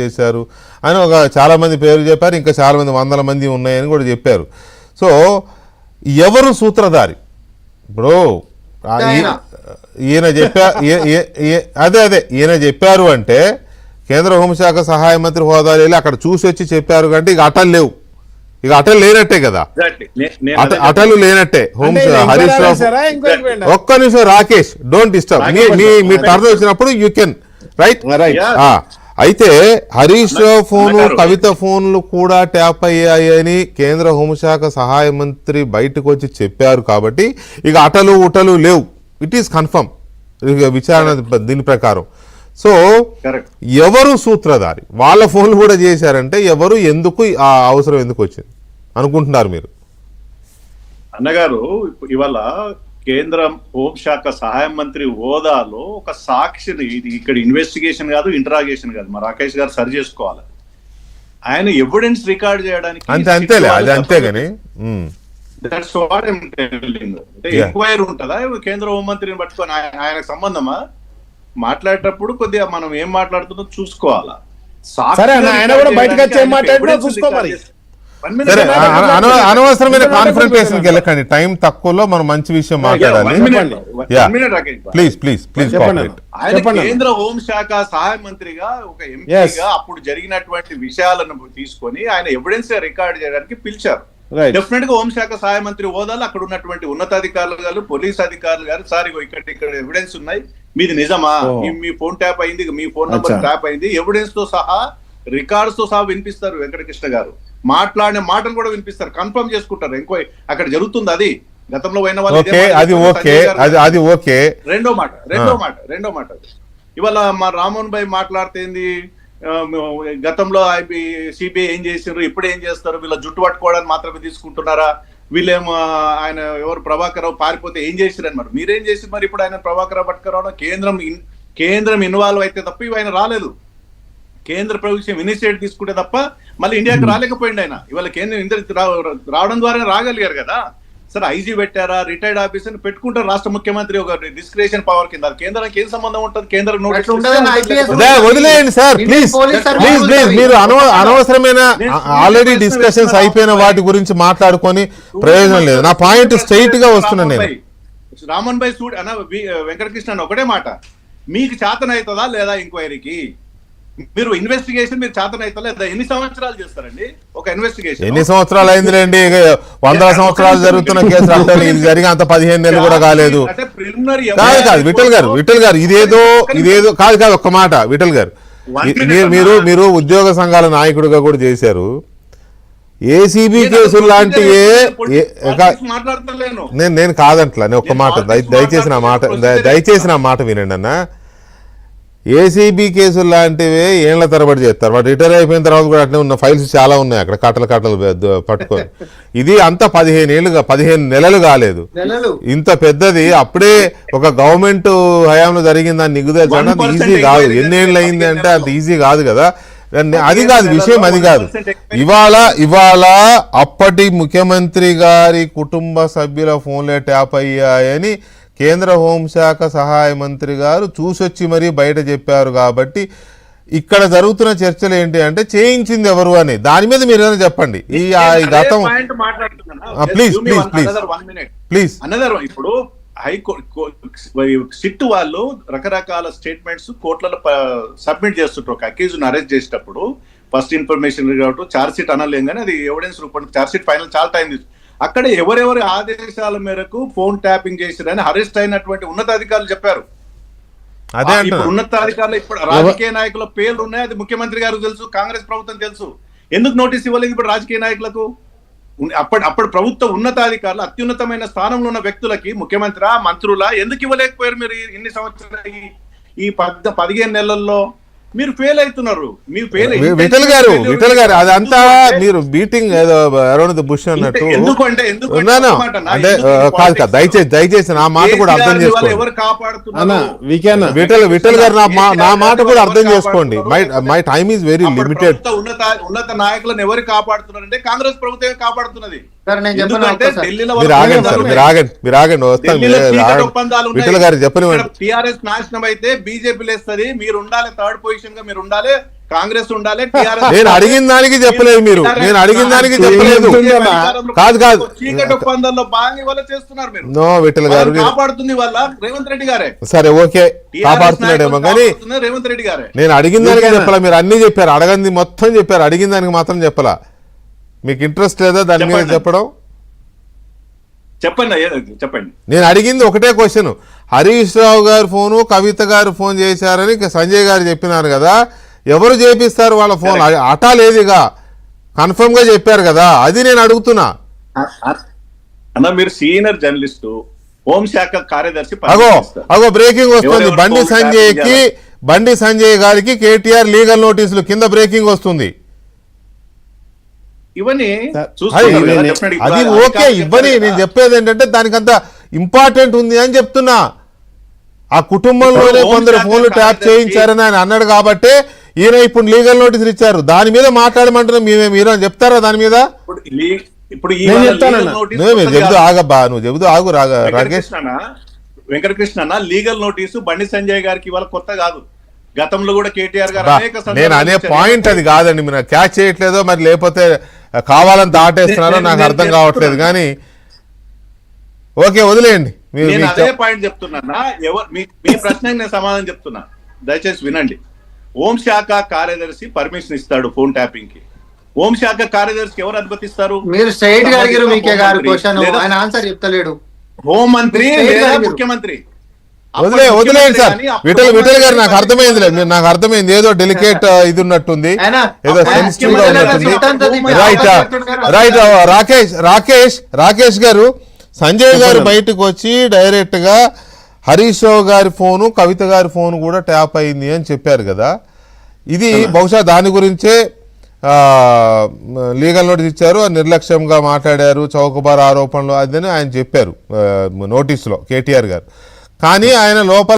చేశారు అని చాలా మంది పేరు చెప్పారు. ఇంకా చాలా మంది వందల మంది ఉన్నాయని కూడా చెప్పారు. సో ఎవరు సూత్రధారి? ఇప్పుడు ఈయన ఈయన చెప్పారు అంటే కేంద్ర హోంశాఖ సహాయ మంత్రి హోదాలో వెళ్ళి అక్కడ చూసి వచ్చి చెప్పారు కంటే ఇక అటలు లేవు, ఇక అటలు లేనట్టే కదా, అటలు లేనట్టే. హరీష్ రావు ఒక్క నిమిషం Rakesh, don't disturb, me turn వచ్చినప్పుడు యూ కెన్ రైట్. అయితే హరీష్ రావు ఫోను, కవిత ఫోన్లు కూడా ట్యాప్ అయ్యాయని కేంద్ర హోంశాఖ సహాయ మంత్రి బయటకు వచ్చి చెప్పారు కాబట్టి ఇక అటలు ఉటలు లేవు, ఇట్ ఈస్ కన్ఫర్మ్ విచారణ దీని ప్రకారం. సో ఎవరు సూత్రధారి? వాళ్ళ ఫోన్లు కూడా చేశారంటే ఎవరు, ఎందుకు, ఆ అవసరం ఎందుకు వచ్చింది అనుకుంటున్నారు మీరు? అన్నగారు ఇవాళ కేంద్ర హోంశాఖ సహాయ మంత్రి హోదాలో ఒక సాక్షిని, ఇది ఇక్కడ ఇన్వెస్టిగేషన్ కాదు, ఇంటరాగేషన్ కాదు, మా రాకేష్ గారు సరి చేసుకోవాలి. ఆయన ఎవిడెన్స్ రికార్డ్ చేయడానికి ఎంక్వైరీ ఉంటుందా కేంద్ర హోంమంత్రిని పట్టుకొని? ఆయనకు సంబంధమా? మాట్లాడేటప్పుడు కొద్దిగా మనం ఏం మాట్లాడుతుందో చూసుకోవాలా. అనవసరమైన కాన్ఫరెంటేషన్ వెళ్ళకండి, టైం తక్కువలో మనం మంచి విషయం మాట్లాడాలి. Please please please. ఆయన కేంద్ర హోంశాఖ సహాయ మంత్రిగా, ఒక ఎంపీగా అప్పుడు జరిగినటువంటి విషయాలను తీసుకొని ఆయన ఎవిడెన్స్ రికార్డ్ చేయడానికి పిలిచారు. డెఫినెట్ గా హోంశాఖ సహాయ మంత్రి హోదాలో అక్కడ ఉన్నటువంటి ఉన్నతాధికారులు గారు, పోలీస్ అధికారులు గారు, సార్ ఇక్కడ ఎవిడెన్స్ ఉన్నాయి, మీది నిజమా, మీ ఫోన్ ట్యాప్ అయింది, మీ ఫోన్ నంబర్ ట్యాప్ అయింది, ఎవిడెన్స్ తో సహా రికార్డ్స్ తో సహా వినిపిస్తారు. వెంకటకృష్ణ గారు మాట్లాడిన మాటలు కూడా వినిపిస్తారు, కన్ఫర్మ్ చేసుకుంటారు. ఎంక్వైరీ అక్కడ జరుగుతుంది. అది గతంలో పోయిన వాళ్ళు. రెండో మాట ఇవాళ మా రామోహన్ భాయ్ మాట్లాడితేంది, గతంలో సిబిఐ ఏం చేసారు, ఇప్పుడు ఏం చేస్తారు, వీళ్ళ జుట్టు పట్టుకోవడానికి మాత్రమే తీసుకుంటున్నారా, వీళ్ళేమో ఆయన ఎవరు ప్రభాకర్ రావు పారిపోతే ఏం చేశారు అన్నమాట. మీరేం చేసి మరి ఇప్పుడు ఆయన ప్రభాకర్ రావు పట్టుకురావడం? కేంద్రం ఇన్వాల్వ్ అయితే తప్ప ఇవి ఆయన రాలేదు. కేంద్ర ప్రభుత్వం ఇనిషియేటివ్ తీసుకుంటే తప్ప మళ్ళీ ఇండియాకి రాలేకపోయింది ఆయన. ఇవాళ కేంద్రం రావడం ద్వారా రాగలిగారు కదా. సరే ఐజీ పెట్టారా, రిటైర్డ్ ఆఫీసర్ పెట్టుకుంటారు రాష్ట్ర ముఖ్యమంత్రి ఒక డిస్క్రిషన్ పవర్ కింద. కేంద్రానికి ఏం సంబంధం ఉంటుంది? కేంద్రం వదిలేయండి సార్ ప్లీజ్ ప్లీజ్ ప్లీజ్. మీరు అనవసరమైన ఆల్రెడీ డిస్కషన్స్ అయిపోయిన వాటి గురించి మాట్లాడుకొని ప్రయోజనం లేదు. నా పాయింట్ స్ట్రైట్ గా వస్తున్నాను నేను. రామన్ భాయ్ సూడ్ అన్న, వెంకటకృష్ణ ఒకటే మాట, మీకు చేతన అవుతుందా లేదా ఎంక్వైరీకి? మీరు ఇన్వెస్టిగేషన్ మీరు చేతన అవుతా లేదా? ఎన్ని సంవత్సరాలు చేస్తారండి ఒక ఇన్వెస్టిగేషన్? ఎన్ని సంవత్సరాలు అయిందిలేండి, 100 సంవత్సరాలు జరుగుతున్న కేసు అంటారు. ఇది జరిగి అంత 15 నెలలు కూడా కాలేదు. కాదు విఠల్ గారు ఇదేదో కాదు ఒక్క మాట. విఠల్ గారు మీరు ఉద్యోగ సంఘాల నాయకుడిగా కూడా చేశారు. ఏసీబీ కేసులు లాంటివే నేను కాదంట్లా, నేను ఒక్క మాట దయచేసి నా మాట వినండి అన్న. ఏసీబీ కేసులు లాంటివే ఏళ్ల తరబడి చేస్తారు. వాడు రిటైర్ అయిపోయిన తర్వాత కూడా అట్లే ఉన్న ఫైల్స్ చాలా ఉన్నాయి అక్కడ, కట్టలు పట్టుకొని. ఇది అంతా 15 నెలలు కాలేదు, ఇంత పెద్దది అప్పుడే ఒక గవర్నమెంట్ హయాంలో జరిగిందని నిగుదల ఈజీ కాదు. ఎన్నేళ్ళు అయింది అంటే అంత ఈజీ కాదు కదా. అది కాదు విషయం, అది కాదు. ఇవాళ అప్పటి ముఖ్యమంత్రి గారి కుటుంబ సభ్యుల ఫోన్లే ట్యాప్ అయ్యాయని కేంద్ర హోంశాఖ సహాయ మంత్రి గారు చూసొచ్చి మరీ బయట చెప్పారు. కాబట్టి ఇక్కడ జరుగుతున్న చర్చలు ఏంటి అంటే చేయించింది ఎవరు అని, దాని మీద మీరు ఏదైనా చెప్పండి. ఈ గతం ప్లీజ్ ప్లీజ్ ప్లీజ్ ప్లీజ్. ఇప్పుడు సిట్ వాళ్ళు రకరకాల స్టేట్మెంట్స్ కోర్టులలో సబ్మిట్ చేస్తుంటారు. ఒక అక్యూజ్ని అరెస్ట్ చేసేటప్పుడు ఫస్ట్ ఇన్ఫర్మేషన్ కాబట్టి ఛార్జ్ షీట్ అనలేం కానీ అది ఎవిడెన్స్ రూపంలో ఛార్జ్ షీట్ ఫైనల్ చాలా టైం తీసుకుంటుంది. అక్కడ ఎవరెవరి ఆదేశాల మేరకు ఫోన్ ట్యాపింగ్ చేశారని అరెస్ట్ అయినటువంటి ఉన్నతాధికారులు చెప్పారు. ఉన్నతాధికారులు ఇప్పుడు రాజకీయ నాయకుల పేర్లు ఉన్నాయి, అది ముఖ్యమంత్రి గారు తెలుసు, కాంగ్రెస్ ప్రభుత్వం తెలుసు. ఎందుకు నోటీస్ ఇవ్వలేదు ఇప్పుడు రాజకీయ నాయకులకు? అప్పుడు ప్రభుత్వ ఉన్నతాధికారులు అత్యున్నతమైన స్థానంలో ఉన్న వ్యక్తులకి ముఖ్యమంత్రి మంత్రులా ఎందుకు ఇవ్వలేకపోయారు మీరు? ఇన్ని సంవత్సరాలు ఈ 15 నెలల్లో మీరు ఫెయిల్ అవుతున్నారు. విఠల్ గారు అదంతా మీరు బీటింగ్ అరౌండ్ ది బుష్ అన్నట్టు. అంటే కాదు దయచేసి నా మాట కూడా అర్థం చేసుకోండి. విఠల్ గారు నా మాట కూడా అర్థం చేసుకోండి. My time is very limited. ఉన్నత నాయకులను ఎవరు కాపాడుతున్నారంటే కాంగ్రెస్ ప్రభుత్వమే కాపాడుతున్నది. మీరు ఆగండి వస్తాను. విఠల్ గారు చెప్పనివ్వండి. టిఆర్ఎస్ నాశనం అయితే బీజేపీ లేస్తుంది, మీరు ఉండాలి, థర్డ్ పొజిషన్ గా మీరు ఉండాలి, కాంగ్రెస్ ఉండాలి, టీఆర్ఎస్ నేను అడిగిన దానికి చెప్పలేదు మీరు, నేను అడిగిన దానికి చెప్పలేదు. కాదు చీకటి ఒప్పందంలో భాగంగా ఇవాళ చేస్తున్నారు మీరు. నో విఠల్ గారు, కాపాడుతుంది వల్ల రేవంత్ రెడ్డి గారే. సరే ఓకే కాపాడుతున్నాడేమో, కానీ రేవంత్ రెడ్డి గారే. నేను అడిగిన దానికి చెప్పాలా, మీరు అన్ని చెప్పారు, అడగంది మొత్తం చెప్పారు, అడిగిన దానికి మాత్రం చెప్పాలా. మీకు ఇంట్రెస్ట్ లేదా దాని మీద చెప్పడం? చెప్పండి. నేను అడిగింది ఒకటే క్వశ్చన్. హరీష్ రావు గారు ఫోను, కవిత గారు ఫోన్ చేశారని సంజయ్ గారు చెప్పినారు కదా, ఎవరు చేపిస్తారు వాళ్ళ ఫోన్? అటా లేదుగా, కన్ఫర్మ్ గా చెప్పారు కదా, అది నేను అడుగుతున్నా. అన్న మీరు సీనియర్ జర్నలిస్టు, హోంశాఖ కార్యదర్శి. అగో బ్రేకింగ్ వస్తుంది. బండి సంజయ్ గారికి కేటీఆర్ లీగల్ నోటీసులు, కింద బ్రేకింగ్ వస్తుంది. ఇవన్నీ అది ఓకే ఇవ్వని, నేను చెప్పేది ఏంటంటే దానికంత ఇంపార్టెంట్ ఉంది అని చెప్తున్నా. ఆ కుటుంబంలోనే కొందరు ఫోన్లు ట్యాప్ చేయించారని ఆయన అన్నాడు కాబట్టి ఈయన ఇప్పుడు లీగల్ నోటీసులు ఇచ్చారు. దాని మీద మాట్లాడమంటున్నా, మీరు చెప్తారా దాని మీద? ఇప్పుడు చెబుతూ ఆగబ్బా, నువ్వు చెబుతూ ఆగు రాకేష్. వెంకటకృష్ణ లీగల్ నోటీసు బండి సంజయ్ గారికి ఇవాళ కొత్త కాదు, గతంలో కూడా కేటీఆర్ గారు నేను అనే పాయింట్ అది కాదండి, మీరు క్యాచ్ చేయట్లేదో మరి లేకపోతే కావాలని దాటేస్తున్నారో నాకు అర్థం కావట్లేదు. కానీ ఓకే వదిలేయండి. నేను అదే పాయింట్ చెప్తున్నా, మీ ప్రశ్నకి నేను సమాధానం చెప్తున్నా, దయచేసి వినండి. హోంశాఖ కార్యదర్శి పర్మిషన్ ఇస్తాడు ఫోన్ ట్యాపింగ్ కి. హోంశాఖ కార్యదర్శికి ఎవరు అనుమతిస్తారు? మీరు స్ట్రైట్ గా అడిగారు, మీకే గారు క్వశ్చన్, ఆయన ఆన్సర్ చెప్తలేడు. హోంమంత్రి లేదా ముఖ్యమంత్రి. వదిలేండి సార్. విఠల్ గారు నాకు అర్థమైంది, నాకు అర్థమైంది, ఏదో డెలికేట్ ఇది ఉన్నట్టుంది, ఏదో సెన్సిటివ్ గా ఉన్నట్టుంది. రైట్ రాకేష్ గారు, సంజయ్ గారు బయటకు వచ్చి డైరెక్ట్ గా హరీష్ రావు గారి ఫోను, కవిత గారి ఫోన్ కూడా ట్యాప్ అయింది అని చెప్పారు కదా. ఇది బహుశా దాని గురించే లీగల్ నోటీస్ ఇచ్చారు, నిర్లక్ష్యంగా మాట్లాడారు, చౌకబార్ ఆరోపణలు అదని ఆయన చెప్పారు నోటీసులో కేటీఆర్ గారు. కానీ ఆయన లోపల